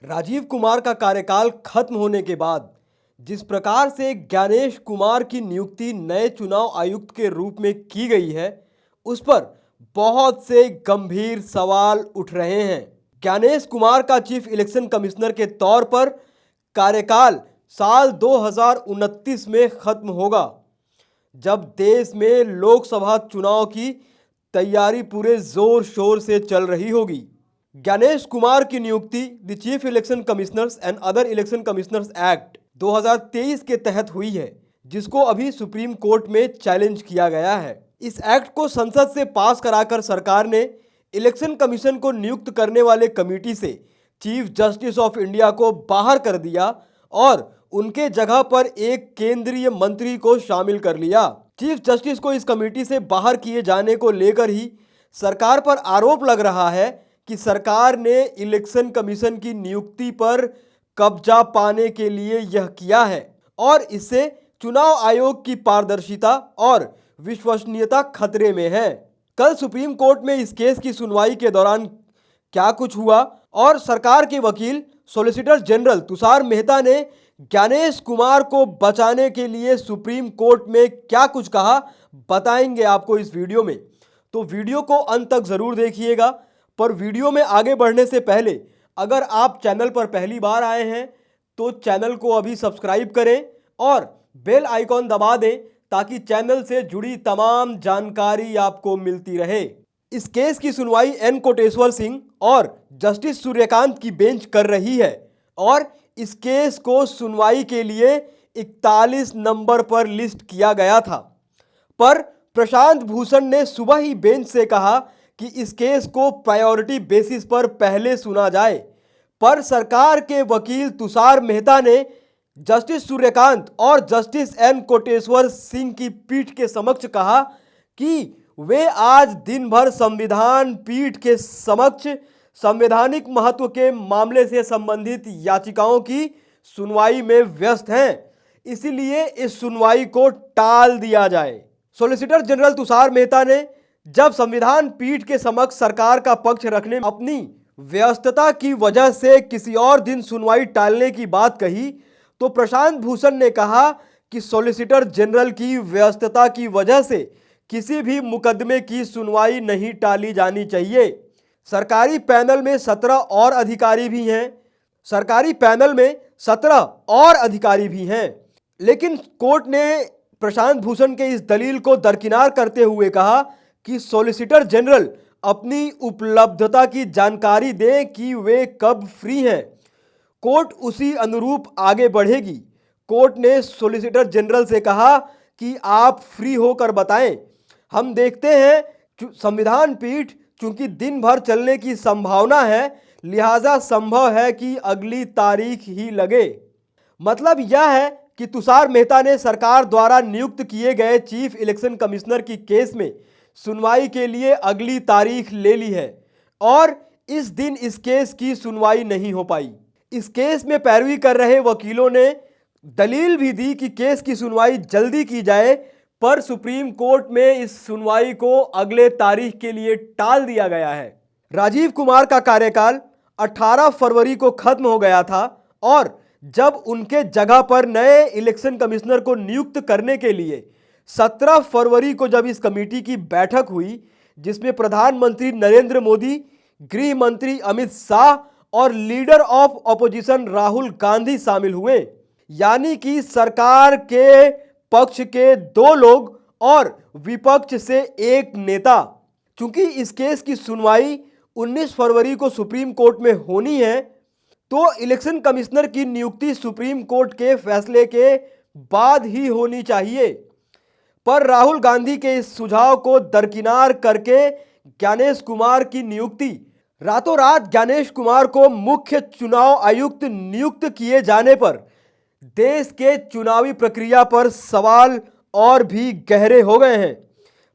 राजीव कुमार का कार्यकाल खत्म होने के बाद जिस प्रकार से ज्ञानेश कुमार की नियुक्ति नए चुनाव आयुक्त के रूप में की गई है, उस पर बहुत से गंभीर सवाल उठ रहे हैं। ज्ञानेश कुमार का चीफ इलेक्शन कमिश्नर के तौर पर कार्यकाल साल 2029 में खत्म होगा, जब देश में लोकसभा चुनाव की तैयारी पूरे जोर शोर से चल रही होगी। ज्ञानेश कुमार की नियुक्ति the chief election commissioners and other election commissioners act 2023 के तहत हुई है, जिसको अभी सुप्रीम कोर्ट में चैलेंज किया गया है। इस एक्ट को संसद से पास कराकर सरकार ने इलेक्शन कमीशन को नियुक्त करने वाले कमेटी से चीफ जस्टिस ऑफ इंडिया को बाहर कर दिया और उनके जगह पर एक केंद्रीय मंत्री को शामिल कर लिया। चीफ जस्टिस को इस कमेटी से बाहर किए जाने को लेकर ही सरकार पर आरोप लग रहा है कि सरकार ने इलेक्शन कमीशन की नियुक्ति पर कब्जा पाने के लिए यह किया है और इससे चुनाव आयोग की पारदर्शिता और विश्वसनीयता खतरे में है। कल सुप्रीम कोर्ट में इस केस की सुनवाई के दौरान क्या कुछ हुआ और सरकार के वकील सॉलिसिटर जनरल तुषार मेहता ने ज्ञानेश कुमार को बचाने के लिए सुप्रीम कोर्ट में क्या कुछ कहा, बताएंगे आपको इस वीडियो में। तो वीडियो को अंत तक जरूर देखिएगा। पर वीडियो में आगे बढ़ने से पहले अगर आप चैनल पर पहली बार आए हैं तो चैनल को अभी सब्सक्राइब करें और बेल आइकॉन दबा दें ताकि चैनल से जुड़ी तमाम जानकारी आपको मिलती रहे। इस केस की सुनवाई एन कोटेश्वर सिंह और जस्टिस सूर्यकांत की बेंच कर रही है और इस केस को सुनवाई के लिए 41 नंबर पर लिस्ट किया गया था, पर प्रशांत भूषण ने सुबह ही बेंच से कहा कि इस केस को प्रायोरिटी बेसिस पर पहले सुना जाए। पर सरकार के वकील तुषार मेहता ने जस्टिस सूर्यकांत और जस्टिस एन कोटेश्वर सिंह की पीठ के समक्ष कहा कि वे आज दिन भर संविधान पीठ के समक्ष संवैधानिक महत्व के मामले से संबंधित याचिकाओं की सुनवाई में व्यस्त हैं, इसलिए इस सुनवाई को टाल दिया जाए। सॉलिसिटर जनरल तुषार मेहता ने जब संविधान पीठ के समक्ष सरकार का पक्ष रखने में अपनी व्यस्तता की वजह से किसी और दिन सुनवाई टालने की बात कही, तो प्रशांत भूषण ने कहा कि सॉलिसिटर जनरल की व्यस्तता की वजह से किसी भी मुकदमे की सुनवाई नहीं टाली जानी चाहिए। सरकारी पैनल में 17 और अधिकारी भी हैं। लेकिन कोर्ट ने प्रशांत भूषण के इस दलील को दरकिनार करते हुए कहा कि सॉलिसिटर जनरल अपनी उपलब्धता की जानकारी दें कि वे कब फ्री हैं। कोर्ट उसी अनुरूप आगे बढ़ेगी। कोर्ट ने सॉलिसिटर जनरल से कहा कि आप फ्री होकर बताएं। हम देखते हैं संविधान पीठ चूंकि दिन भर चलने की संभावना है, लिहाजा संभव है कि अगली तारीख ही लगे। मतलब यह है कि तुषार मेहता ने सरकार द्वारा नियुक्त किए गए चीफ इलेक्शन कमिश्नर की केस में सुनवाई के लिए अगली तारीख ले ली है और इस दिन इस केस की सुनवाई नहीं हो पाई। इस केस में पैरवी कर रहे वकीलों ने दलील भी दी कि केस की सुनवाई जल्दी की जाए, पर सुप्रीम कोर्ट में इस सुनवाई को अगले तारीख के लिए टाल दिया गया है। राजीव कुमार का कार्यकाल 18 फरवरी को खत्म हो गया था और जब उनके जगह पर नए इलेक्शन कमिश्नर को नियुक्त करने के लिए 17 फरवरी को जब इस कमेटी की बैठक हुई, जिसमें प्रधानमंत्री नरेंद्र मोदी, गृह मंत्री अमित शाह और leader of opposition Rahul Gandhi शामिल हुए, यानी कि सरकार के पक्ष के 2 लोग और विपक्ष से 1 नेता। चूंकि इस केस की सुनवाई 19 फरवरी को सुप्रीम कोर्ट में होनी है, तो इलेक्शन कमिश्नर की नियुक्ति सुप्रीम कोर्ट के फैसले के बाद ही होनी चाहिए। पर राहुल गांधी के इस सुझाव को दरकिनार करके ज्ञानेश कुमार की नियुक्ति, रातों रात ज्ञानेश कुमार को मुख्य चुनाव आयुक्त नियुक्त किए जाने पर देश के चुनावी प्रक्रिया पर सवाल और भी गहरे हो गए हैं।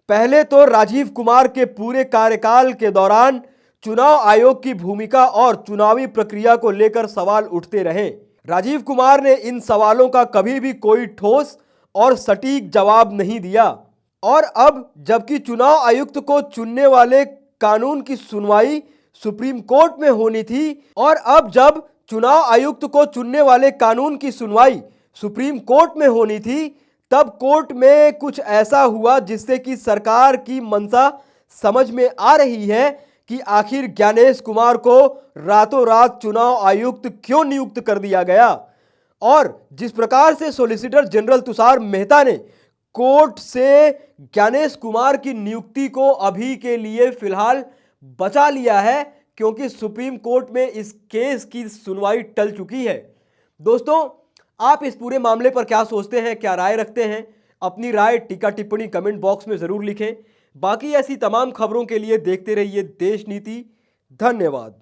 पहले तो राजीव कुमार के पूरे कार्यकाल के दौरान चुनाव आयोग की भूमिका और चुनावी प्रक्रिया को लेकर सवाल उठते रहे। राजीव कुमार ने इन सवालों का कभी भी कोई ठोस और सटीक जवाब नहीं दिया और अब जबकि चुनाव आयुक्त को चुनने वाले कानून की सुनवाई सुप्रीम कोर्ट में होनी थी और अब जब चुनाव आयुक्त को चुनने वाले कानून की सुनवाई सुप्रीम कोर्ट में होनी थी, तब कोर्ट में कुछ ऐसा हुआ जिससे कि सरकार की मंशा समझ में आ रही है कि आखिर ज्ञानेश कुमार को रातों रात चुनाव आयुक्त क्यों नियुक्त कर दिया गया। और जिस प्रकार से सॉलिसिटर जनरल तुषार मेहता ने कोर्ट से ज्ञानेश कुमार की नियुक्ति को अभी के लिए फिलहाल बचा लिया है, क्योंकि सुप्रीम कोर्ट में इस केस की सुनवाई टल चुकी है। दोस्तों, आप इस पूरे मामले पर क्या सोचते हैं, क्या राय रखते हैं? अपनी राय टीका टिप्पणी कमेंट बॉक्स में जरूर लिखें। बाकी ऐसी तमाम खबरों के लिए देखते रहिए देश नीति। धन्यवाद।